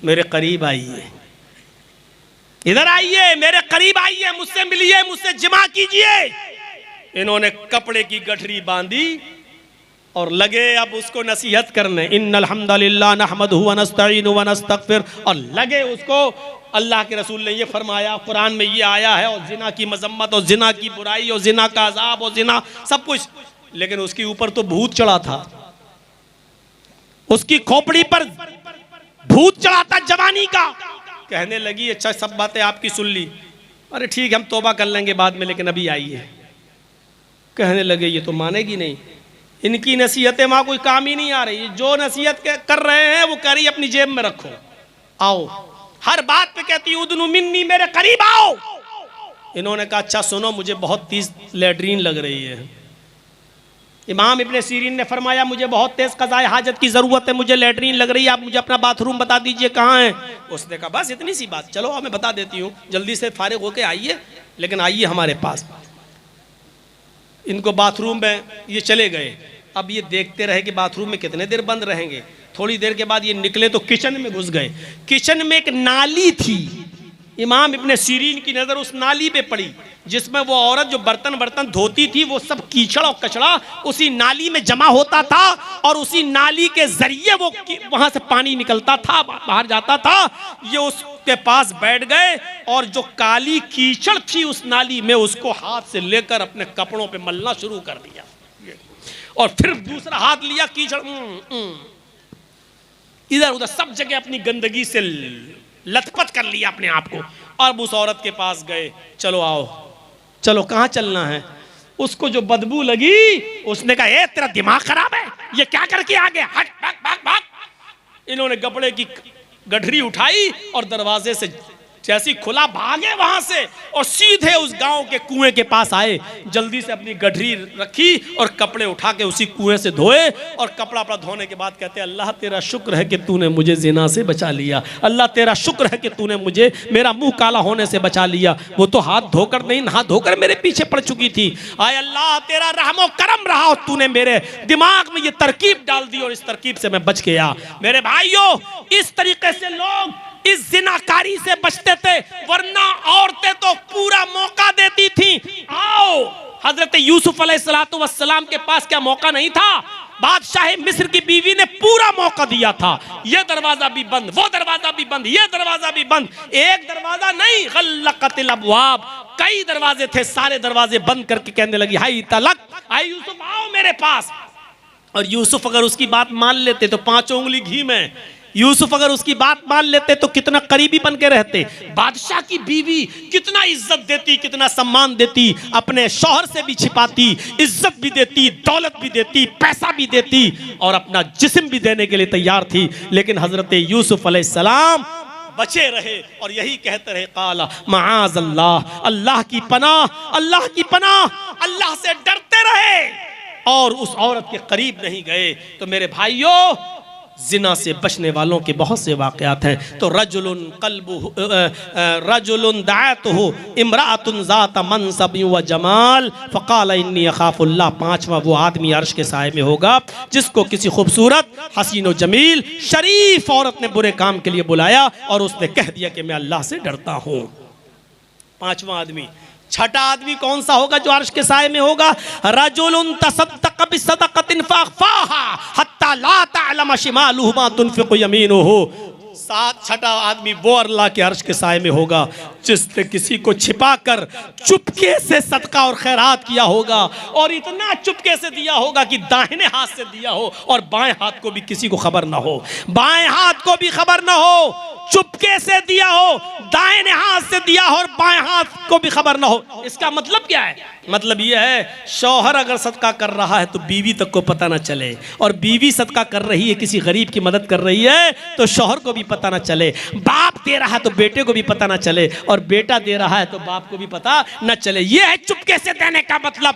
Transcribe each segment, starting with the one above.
मेरे करीब आइए, इधर आइए, मेरे करीब आइए, मुझसे मिलिए, मुझसे जिमा कीजिए। इन्होंने कपड़े की गठरी बांधी और लगे अब उसको नसीहत करने, इन्नल हम्दुलिल्लाह नहमदुहु व नस्तईनु व नस्तगफिर, और लगे उसको। अल्लाह के रसूल ने ये फरमाया, कुरान में ये आया है, और जिना की मजम्मत और जिना की बुराई और जिना का अजाब और जिना सब कुछ। लेकिन उसके ऊपर तो भूत चढ़ा था, उसकी खोपड़ी पर भूत चढ़ा था जवानी का। कहने लगी अच्छा सब बातें आपकी सुन ली, अरे ठीक है हम तौबा कर लेंगे बाद में, लेकिन अभी आइए। कहने लगे ये तो मानेगी नहीं, इनकी नसीहतें वहां कोई काम ही नहीं आ रही, जो नसीहत कर रहे हैं वो करी अपनी जेब में रखो, आओ। हर बात पे कहती उदनु मिन्नी, मेरे करीब आओ। इन्होंने कहा अच्छा सुनो, मुझे बहुत तेज लैट्रीन लग रही है। इमाम इब्ने सीरीन ने फरमाया मुझे बहुत तेज क़ज़ाए हाजत की ज़रूरत है, मुझे लैट्रीन लग रही है, आप मुझे अपना बाथरूम बता दीजिए कहाँ है। उसने कहा बस इतनी सी बात, चलो मैं बता देती हूँ, जल्दी से फारिग होके आइए, लेकिन आइए हमारे पास। इनको बाथरूम में ये चले गए। अब ये देखते रहे कि बाथरूम में कितने देर बंद रहेंगे। थोड़ी देर के बाद ये निकले तो किचन में घुस गए। किचन में एक नाली थी, इमाम इब्ने सीरीन की नज़र उस नाली पे पड़ी जिसमें वो औरत जो बर्तन धोती थी, वो सब कीचड़ और कचड़ा उसी नाली में जमा होता था, और उसी नाली के जरिए वो वहां से पानी निकलता था, बाहर जाता था। ये उसके पास बैठ गए और जो काली कीचड़ थी उस नाली में, उसको हाथ से लेकर अपने कपड़ों पे मलना शुरू कर दिया, और फिर दूसरा हाथ लिया, कीचड़ इधर उधर सब जगह अपनी गंदगी से लथपथ कर लिया अपने आप को। और उस औरत के पास गए, चलो आओ, चलो कहाँ चलना है। उसको जो बदबू लगी, उसने कहा ए तेरा दिमाग खराब है, ये क्या करके आ गया, हट भाग भाग भाग। इन्होंने कपड़े की गठरी उठाई और दरवाजे से जैसी खुला भागे वहां से, और सीधे उस गांव के कुएं के पास आए। जल्दी से अपनी गठरी रखी और कपड़े उठा के उसी कुएं से धोए, और कपड़ा अपना धोने के बाद कहते अल्लाह तेरा शुक्र है कि तूने मुझे जिना से बचा लिया, अल्लाह तेरा शुक्र है कि तूने मुझे मेरा मुंह काला होने से बचा लिया। वो तो हाथ धोकर नहीं, नहा धोकर मेरे पीछे पड़ चुकी थी। आय अल्लाह तेरा रहमो करम रहा, और तूने मेरे दिमाग में ये तरकीब डाल दी और इस तरकीब से मैं बच गया। मेरे भाइयों, इस तरीके से लोग इस जिनाकारी से बचते थे, वरना औरतें तो पूरा मौका देती थी। आओ, हजरत यूसुफ अलैहिस्सलातु वस्सलाम के पास क्या मौका नहीं था? बादशाह मिस्र की बीवी ने पूरा मौका दिया था, ये दरवाजा भी बंद, वो दरवाजा भी बंद, ये दरवाजा भी बंद। एक दरवाजा नहीं, गल्लक़तिल अब्वाब, कई दरवाजे थे, सारे दरवाजे बंद करके कहने लगी हाय तलक, हाय यूसुफ आओ मेरे पास। और यूसुफ अगर उसकी बात मान लेते तो 5 उंगली घी में, यूसुफ अगर उसकी बात मान लेते तो कितना करीबी बन के रहते। बादशाह की बीवी कितना इज्जत देती, कितना सम्मान देती, अपने शौहर से भी छिपाती, इज्जत भी देती, दौलत भी देती, पैसा भी देती, और अपना जिस्म भी देने के लिए तैयार थी। लेकिन हजरत यूसुफ अलैहिस्सलाम बचे रहे और यही कहते रहे काला माज़ अल्लाह, अल्लाह की पनाह, अल्लाह की पनाह, अल्लाह से डरते रहे और उस औरत के करीब नहीं गए। तो मेरे भाइयों, जिना से बचने वालों के बहुत से वाक़यात हैं। तो रजुलुन दाअतहु इम्राअतुन ज़ात मनसब व जमाल फ़क़ाल इन्नी अख़ाफ़ुल्लाह। 5वां वो आदमी अर्श के साए में होगा जिसको किसी खूबसूरत, हसीन व जमील, शरीफ औरत ने बुरे काम के लिए बुलाया और उसने कह दिया कि मैं अल्लाह से डरता हूँ। 5वां आदमी। 6ठा आदमी कौन सा होगा जो अर्श के साए में होगा? रजुलुन तसद्दक़ बिसदक़तिन फ़अख़फ़ाहा हत्ता ला तअलम शिमालुहु मा तुनफ़िक़ु यमीनुहु। 6ठा आदमी वो अल्लाह के अर्श के साए में होगा जिसने किसी को छिपा कर चुपके से सदका और खैरात किया होगा, और इतना चुपके से दिया होगा कि दाहिने हाथ से दिया हो और बाएं हाथ को भी किसी को खबर ना हो, बाएं हाथ को भी खबर ना हो, चुपके से दिया हो, दाहिने हाथ से दिया हो और बाएं हाथ को भी खबर ना हो। इसका मतलब क्या है? मतलब यह है शौहर अगर सदका कर रहा है तो बीवी तक को पता ना चले, और बीवी सदका कर रही है, किसी गरीब की मदद कर रही है तो शौहर को भी पता ना चले, बाप दे रहा है तो बेटे को भी पता ना चले, और बेटा दे रहा है तो बाप को भी पता न चले। यह है चुपके से देने का मतलब।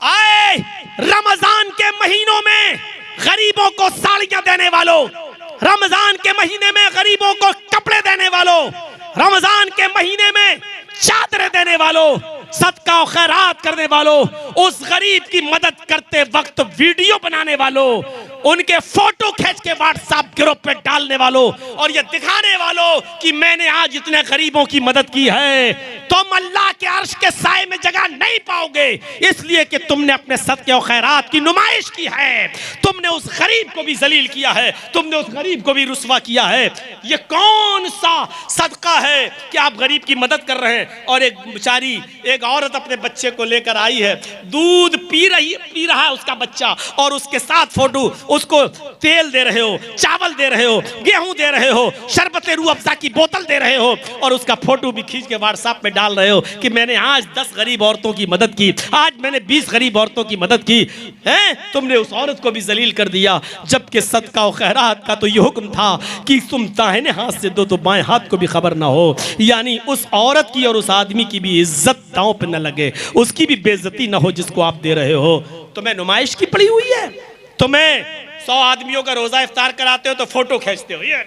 आए रमजान के महीनों में गरीबों को साड़ियां देने वालों, रमजान के महीने में गरीबों को कपड़े देने वालों, रमजान के महीने में चादरें देने वालों, सदका और खैरात करने वालों, उस गरीब की मदद करते वक्त वीडियो बनाने वालों, उनके फोटो खींच के व्हाट्सएप ग्रुप पे डालने वालों और ये दिखाने वालों कि मैंने आज इतने गरीबों की मदद की है, तुम अल्लाह के अर्श के साए में जगह नहीं पाओगे, इसलिए कि तुमने अपने सदके और खैरात की नुमाइश की है, तुमने उस गरीब को भी जलील किया है, तुमने उस गरीब को भी रुस्वा किया है। ये कौन सा सदका है कि आप गरीब की मदद कर रहे हैं? और एक बेचारी एक औरत अपने बच्चे को लेकर आई है, दूध पी रहा है उसका बच्चा, और उसके साथ फोटो, उसको तेल दे रहे हो, चावल दे रहे हो, गेहूं दे रहे हो, शरबत रूह अफ़ज़ा की बोतल दे रहे हो, और उसका फोटो भी खींच के व्हाट्सएप में डाल रहे हो कि मैंने आज 10 गरीब औरतों की मदद की, आज मैंने 20 गरीब औरतों की मदद की है। तुमने उस औरत को भी जलील कर दिया, जबकि सदका और खैरात का तो ये हुक्म था कि तुम दाहिने हाथ से दो तो बाएं हाथ को भी खबर ना हो, यानी उस औरत की और उस आदमी की भी इज्जत दांव पे न लगे, उसकी भी बेइज्जती ना हो जिसको आप दे रहे हो। तुम्हें नुमाइश की पड़ी हुई है, तुम्हें 100 आदमियों का रोजा इफ्तार कराते हो तो फोटो खींचते हो, ये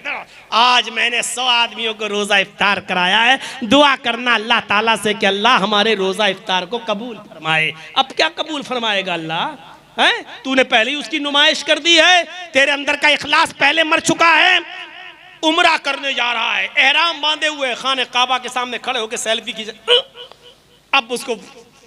आज मैंने 100 आदमियों को रोजा इफ्तार कराया है, दुआ करना अल्लाह ताला से कि अल्लाह हमारे रोजा इफ्तार को कबूल फरमाए। अब क्या कबूल फरमाएगा अल्लाह? है, तूने पहले ही उसकी नुमाइश कर दी है, तेरे अंदर का इखलास पहले मर चुका है। उम्रा करने जा रहा है, एहराम बांधे हुए, खाने काबा के सामने खड़े होकर सेल्फी खींचे, अब उसको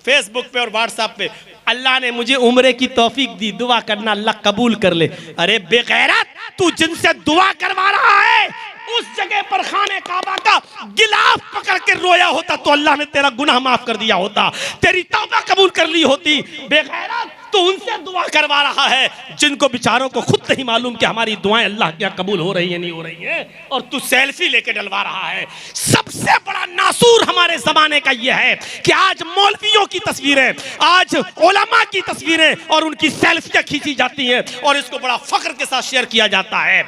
फेसबुक पे और व्हाट्सएप पे अल्लाह ने मुझे उम्रे की तौफीक दी, दुआ करना अल्लाह कबूल कर ले। अरे बेगैरत, तू जिनसे दुआ करवा रहा है उस जगह पर खाने काबा का गिलाफ पकड़ के रोया होता तो अल्लाह ने तेरा गुनाह माफ कर दिया होता, तेरी तौबा कबूल कर ली होती। बेगैरत, तो उनसे दुआ करवा रहा है जिनको बेचारों को खुद नहीं मालूम कि हमारी दुआएं अल्लाह क्या कबूल हो रही है नहीं हो रही है, और तू सेल्फी लेके डलवा रहा है। सबसे बड़ा नासूर हमारे जमाने का यह है कि आज मौलवियों की तस्वीरें, आज उलमा की तस्वीरें और उनकी सेल्फियां खींची जाती हैं और इसको बड़ा फख्र के साथ शेयर किया जाता है।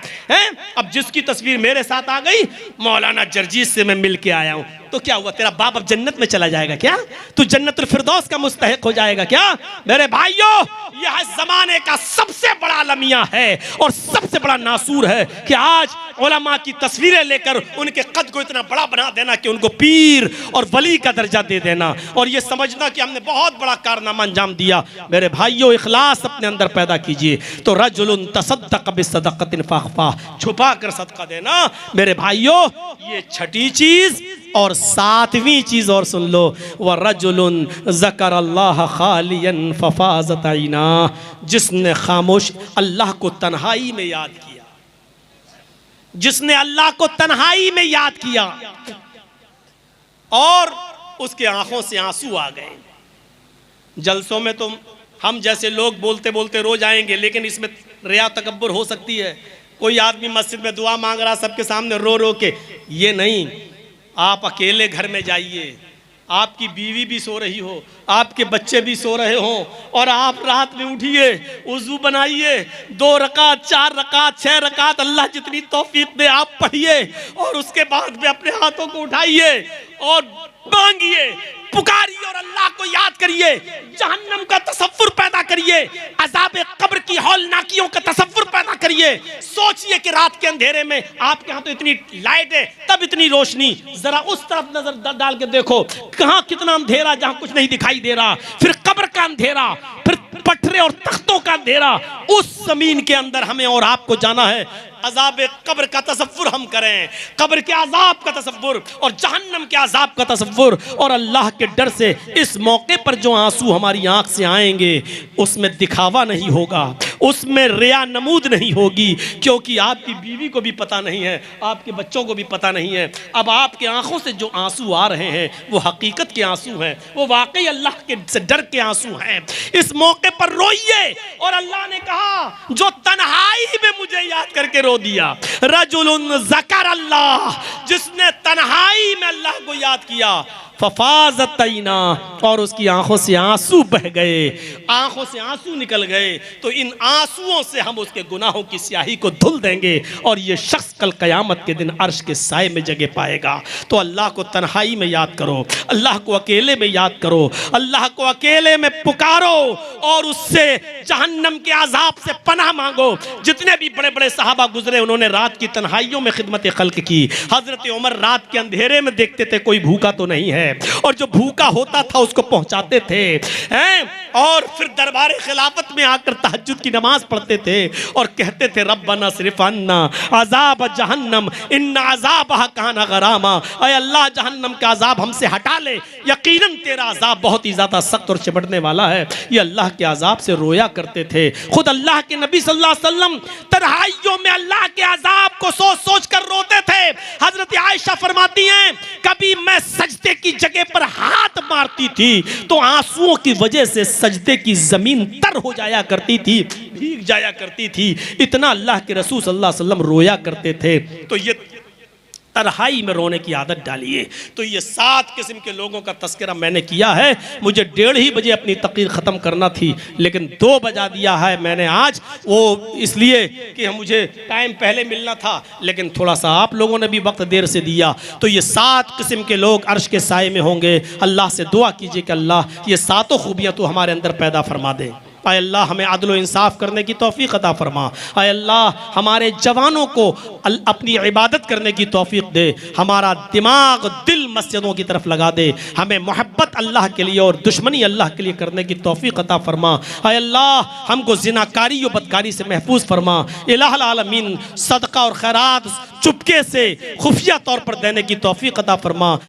अब जिसकी तस्वीर मेरे साथ आ गई, मौलाना जर्जीस से मैं मिल के आया हूं, तो क्या हुआ? तेरा बाप अब जन्नत में चला जाएगा क्या? तू जन्नतुल फिरदौस का मुस्तहिक हो जाएगा क्या? मेरे भाइयों, यह जमाने का सबसे बड़ा अलमिया है और सबसे बड़ा नासूर है कि आज उलमा की तस्वीरें लेकर उनके कद को इतना बड़ा बना देना कि उनको पीर और वली का दर्जा दे देना और ये समझना कि हमने बहुत बड़ा कारनामा अंजाम दिया। मेरे भाइयों, इखलास अपने अंदर पैदा कीजिए। तो रजुलुन तसद्दक़ बिसदक़तिन फ़अख़फ़ा, छुपा कर सदका देना। मेरे भाइयों, ये छठी चीज और 7वीं चीज और सुन लो, व रजुलुन ज़करल्लाह खालियन फ़फ़ाज़त ऐना, जिसने खामोश अल्लाह को तन्हाई में याद किया, जिसने अल्लाह को तन्हाई में याद किया और उसके आंखों से आंसू आ गए। जलसों में तो हम जैसे लोग बोलते बोलते रोज आएंगे, लेकिन इसमें रिया तकब्बुर हो सकती है। कोई आदमी मस्जिद में दुआ मांग रहा सबके सामने रो रो के, ये नहीं। आप अकेले घर में जाइए, आपकी बीवी भी सो रही हो, आपके बच्चे भी सो रहे हो, और आप रात में उठिए, वुज़ू बनाइए, 2 रकात 4 रकात 6 रकात अल्लाह जितनी तौफीक दे आप पढ़िए, और उसके बाद में अपने हाथों को उठाइए और मांगिए, पुकारिए और अल्लाह को याद करिए। जहन्नम का तसव्वुर पैदा करिए, अज़ाब कब्र की हौलनाकियों का तसव्वुर पैदा करिए। सोचिए कि रात के अंधेरे में आपके यहाँ तो इतनी लाइट है, तब इतनी रोशनी, जरा उस तरफ नजर डाल के देखो, कहाँ कितना अंधेरा, जहाँ कुछ नहीं दिखाई दे रहा, फिर कब्र का अंधेरा, फिर पटरे और तख्तों का अंधेरा। उस जमीन के अंदर हमें और आपको जाना है। अज़ाब कब्र का तसव्वुर हम करें, कब्र के अज़ाब का तसव्वुर और जहन्नम के अज़ाब का तसव्वुर, और अल्लाह के डर से इस मौके पर जो आंसू हमारी आंख से आएंगे उसमें दिखावा नहीं होगा, उसमें रिया नमूद नहीं होगी, क्योंकि आपकी बीवी को भी पता नहीं है, आपके बच्चों को भी पता नहीं है। अब आपके आंखों से जो आंसू आ रहे हैं वो हकीकत के आंसू हैं, वो वाकई अल्लाह के से डर के आंसू हैं। इस मौके पर रोइए। और अल्लाह ने कहा, जो तन्हाई में मुझे याद करके रो दिया, रजुलुन ज़कर अल्लाह, जिसने तन्हाई में अल्लाह को याद किया, फ़फ़ाज़त ऐना, और उसकी आंखों से आंसू बह गए, आंखों से आंसू निकल गए, तो इन आंसुओं से हम उसके गुनाहों की स्याही को धुल देंगे और ये शख्स शख्स कल क़यामत के दिन अर्श के साए में जगह पाएगा। तो अल्लाह को तन्हाई में याद करो, अल्लाह को अकेले में याद करो, अल्लाह को अकेले में पुकारो और उससे जहन्नम के अजाब से पनाह मांगो। जितने भी बड़े बड़े सहाबा गुजरे उन्होंने रात की तन्हाइयों में खिदमत खल्क की। हजरत उमर रात के अंधेरे में देखते थे कोई भूखा तो नहीं है, और जो भूखा होता था उसको पहुंचाते थे हैं, और फिर दरबार खिलाफत में आकर तहज्जुद की नमाज पढ़ते थे और कहते थे रब्बना सिर्फ अन्ना अजाब जहन्नम इन्ना अजाबहा काना गरामा। ऐ अल्लाह जहन्नम का अजाब हमसे हटा ले, यकीनन तेरा अजाब बहुत ही ज्यादा सख्त और चिपटने वाला है। ये अल्लाह के अजाब से रोया करते थे। खुद अल्लाह के नबी सल्लल्लाहु अलैहि वसल्लम तन्हाइयों में अल्लाह के अजाब को सोच सोच कर रोते थे। हजरत आयशा फरमाती हैं कभी मैं सजदे की जगह पर हाथ मारती थी तो आंसुओं की वजह से सजदे की जमीन तर हो जाया करती थी, भीग जाया करती थी। इतना अल्लाह के रसूल सल्लल्लाहु अलैहि वसल्लम रोया करते थे। तो ये तन्हाई में रोने की आदत डालिए। तो ये 7 किस्म के लोगों का तस्करा मैंने किया है। मुझे 1:30 बजे अपनी तकरीर ख़त्म करना थी, लेकिन 2 बजा दिया है मैंने आज, वो इसलिए कि मुझे टाइम पहले मिलना था, लेकिन थोड़ा सा आप लोगों ने भी वक्त देर से दिया। तो ये 7 किस्म के लोग अर्श के साए में होंगे। अल्लाह से दुआ कीजिए कि अल्लाह ये 7 खूबियाँ तो हमारे अंदर पैदा फरमा दे। आय अल्लाह हमें अदल व इंसाफ करने की तौफीक अता फरमा। आय अल्लाह हमारे जवानों को अपनी इबादत करने की तौफीक दे। हमारा दिमाग दिल मस्जिदों की तरफ लगा दे। हमें मोहब्बत अल्लाह के लिए और दुश्मनी अल्लाह के लिए करने की तौफीक अता फरमा। आय अल्लाह हमको जिनाकारी और बदकारी से महफूज फरमा। इलाहुल आलमीन सदका और खैरात चुपके से खुफिया तौर पर देने की तौफीक अता फरमा।